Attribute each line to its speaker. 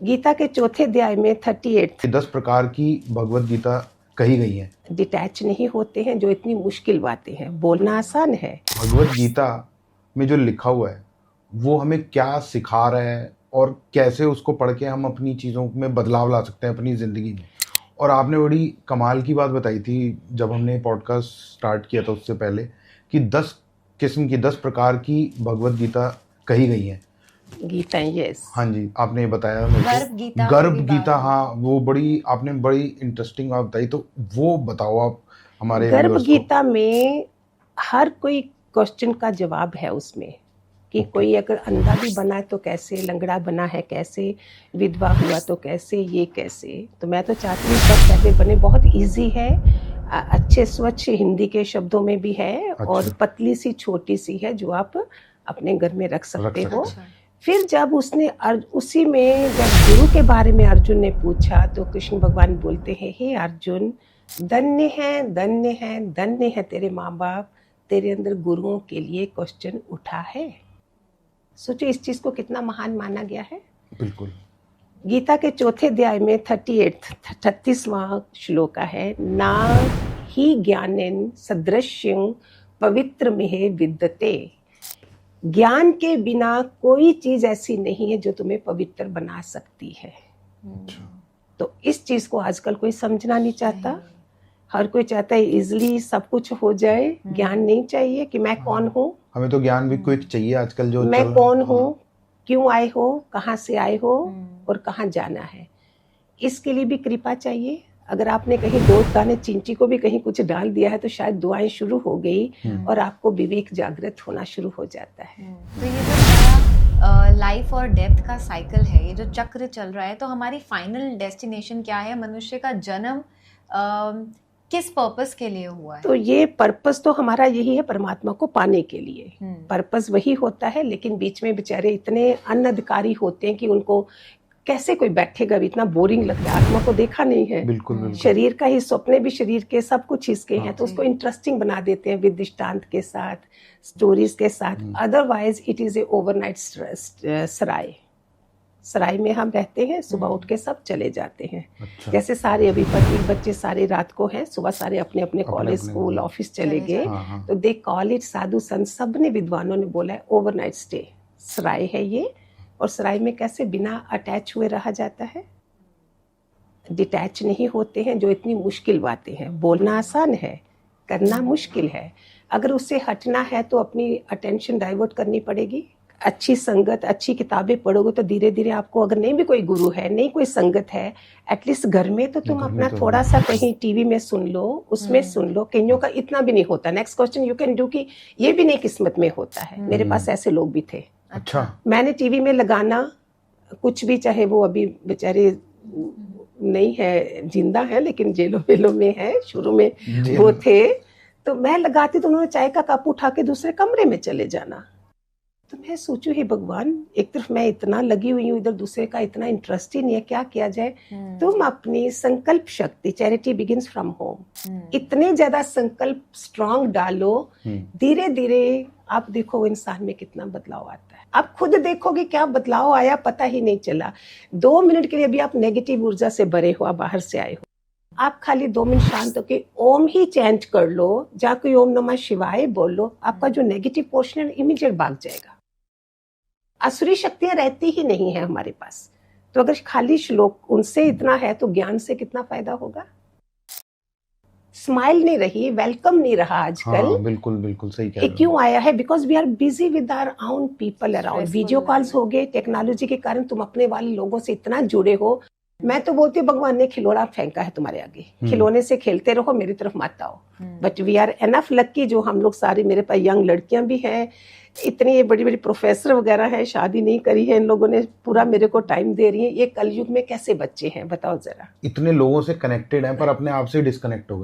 Speaker 1: गीता के चौथे अध्याय में 38
Speaker 2: 10 प्रकार की भगवत गीता कही गई है।
Speaker 1: डिटैच नहीं होते हैं, जो इतनी मुश्किल बातें हैं। बोलना आसान है।
Speaker 2: भगवत गीता में जो लिखा हुआ है वो हमें क्या सिखा रहा है और कैसे उसको पढ़ के हम अपनी चीज़ों में बदलाव ला सकते हैं अपनी ज़िंदगी में। और आपने बड़ी कमाल की बात बताई थी जब हमने पॉडकास्ट स्टार्ट किया था उससे पहले कि 10 प्रकार की भगवत गीता कही गई है।
Speaker 1: गीता, यस।
Speaker 2: हाँ जी, आपने ये बताया मेरे को। गर्भ गीता, हाँ, वो आपने बड़ी इंटरेस्टिंग बात बताई, तो वो बताओ आप हमारे
Speaker 1: गर्भ
Speaker 2: व्यूअर्स को।
Speaker 1: गीता में हर कोई क्वेश्चन का जवाब है उसमें कि कोई अगर अंधा भी बना है तो कैसे, लंगड़ा बना है कैसे, विधवा हुआ तो कैसे, ये कैसे। तो मैं तो चाहती हूँ सब पहले बने। बहुत इजी है, अच्छे स्वच्छ हिंदी के शब्दों में भी है। और पतली सी छोटी सी है जो आप अपने घर में रख सकते हो। फिर जब उसने उसी में जब गुरु के बारे में अर्जुन ने पूछा तो कृष्ण भगवान बोलते हैं, हे अर्जुन, धन्य है धन्य है धन्य है तेरे माँ बाप, तेरे अंदर गुरुओं के लिए क्वेश्चन उठा है। सोचो इस चीज को कितना महान माना गया है।
Speaker 2: बिल्कुल।
Speaker 1: गीता के चौथे अध्याय में 36वां श्लोक है, ना ही ज्ञानेन सदृश्यं पवित्र में विद्यते। ज्ञान के बिना कोई चीज ऐसी नहीं है जो तुम्हें पवित्र बना सकती है। तो इस चीज को आजकल कोई समझना नहीं चाहता। हर कोई चाहता है इजीली सब कुछ हो जाए। ज्ञान नहीं चाहिए कि मैं कौन हूँ।
Speaker 2: हमें तो ज्ञान भी क्विक चाहिए आजकल। जो
Speaker 1: मैं कौन हूँ, क्यों आए हो, कहाँ से आए हो और कहाँ जाना है, इसके लिए भी कृपा चाहिए। अगर आपने कहीं 2 दाने चिंटी को भी कहीं कुछ डाल दिया है तो शायद दुआएं शुरू हो गई और आपको विवेक जागृत होना शुरू हो जाता है।
Speaker 3: तो ये जो लाइफ और डेथ का साइकिल है, ये जो चक्र चल रहा है, तो हमारी फाइनल डेस्टिनेशन क्या है? मनुष्य का जन्म किस पर्पस के लिए हुआ है?
Speaker 1: तो ये पर्पस तो हमारा यही है, परमात्मा को पाने के लिए। पर्पस वही होता है, लेकिन बीच में बेचारे इतने अनधिकारी होते हैं कि उनको कैसे कोई बैठेगा भी, इतना बोरिंग लगता है। आत्मा को देखा नहीं है।
Speaker 2: बिल्कुल।
Speaker 1: शरीर का ही, सपने भी शरीर के, सब कुछ इसके हैं। तो उसको इंटरेस्टिंग बना देते हैं विद दृष्टांत के साथ, स्टोरीज के साथ। Otherwise it is a overnight सराय में हम रहते हैं, सुबह उठ के सब चले जाते हैं। जैसे सारे अभी पति बच्चे सारे रात को हैं, सुबह सारे अपने अपने कॉलेज स्कूल ऑफिस चले गए। तो दे कॉल इट, साधु संत सब ने, विद्वानों ने बोला है ओवरनाइट स्टे सराय है ये। और सराय में कैसे बिना अटैच हुए रहा जाता है। डिटैच नहीं होते हैं, जो इतनी मुश्किल बातें हैं। बोलना आसान है, करना मुश्किल है। अगर उससे हटना है तो अपनी अटेंशन डाइवर्ट करनी पड़ेगी। अच्छी संगत, अच्छी किताबें पढ़ोगे तो धीरे धीरे आपको, अगर नहीं भी कोई गुरु है, नहीं कोई संगत है, एटलीस्ट घर में तो तुम अपना थोड़ा सा कहीं टीवी में सुन लो, उसमें सुन लो। कईयों का इतना भी नहीं होता। Next question you can do कि ये भी नहीं किस्मत में होता है। मेरे पास ऐसे लोग भी थे।
Speaker 2: अच्छा।
Speaker 1: मैंने टीवी में लगाना कुछ भी, चाहे वो अभी बेचारे नहीं है, जिंदा है लेकिन जेलों वेलों में है, शुरू में वो थे, तो मैं लगाती तो उन्होंने चाय का कप उठा के दूसरे कमरे में चले जाना। तो मैं सोचू, हे भगवान, एक तरफ मैं इतना लगी हुई हूँ, इधर दूसरे का इतना इंटरेस्ट ही नहीं है, क्या किया जाए। तुम अपनी संकल्प शक्ति, चैरिटी बिगिंस फ्रॉम होम, इतने ज्यादा संकल्प स्ट्रांग डालो, धीरे धीरे आप देखो इंसान में कितना बदलाव आता है। आप खुद देखोगे क्या बदलाव आया, पता ही नहीं चला। 2 मिनट के लिए भी आप नेगेटिव ऊर्जा से भरे हो, आप बाहर से आए हो, आप खाली 2 मिनट शांत होके ओम ही चैंट कर लो, जाके ओम नमः शिवाय बोल लो, आपका जो नेगेटिव पोर्शन है इमीडिएट भाग जाएगा। असुरी शक्तियां रहती ही नहीं है हमारे पास। तो अगर खाली श्लोक उनसे इतना है तो ज्ञान से कितना फायदा होगा। स्माइल नहीं रही, वेलकम नहीं रहा आजकल।
Speaker 2: हाँ, बिल्कुल बिल्कुल सही कह रहे हो।
Speaker 1: क्यों आया है? Because we are busy with our own people around. Video calls हो गए, टेक्नोलॉजी के कारण तुम अपने वाले लोगों से इतना जुड़े हो। मैं तो बोलती हूँ भगवान ने खिलौना फेंका है तुम्हारे आगे, खिलौने से खेलते रहो, मेरी तरफ मत आओ। But we are enough lucky, जो हम लोग सारे, मेरे पास यंग लड़कियां भी हैं, इतनी बड़ी बड़ी प्रोफेसर वगैरह हैं, शादी नहीं करी है इन लोगों ने, पूरा मेरे को टाइम दे रही है। ये कलयुग में कैसे बच्चे हैं बताओ जरा।
Speaker 2: इतने लोगों से कनेक्टेड हैं पर अपने आप से डिस्कनेक्ट हो गए।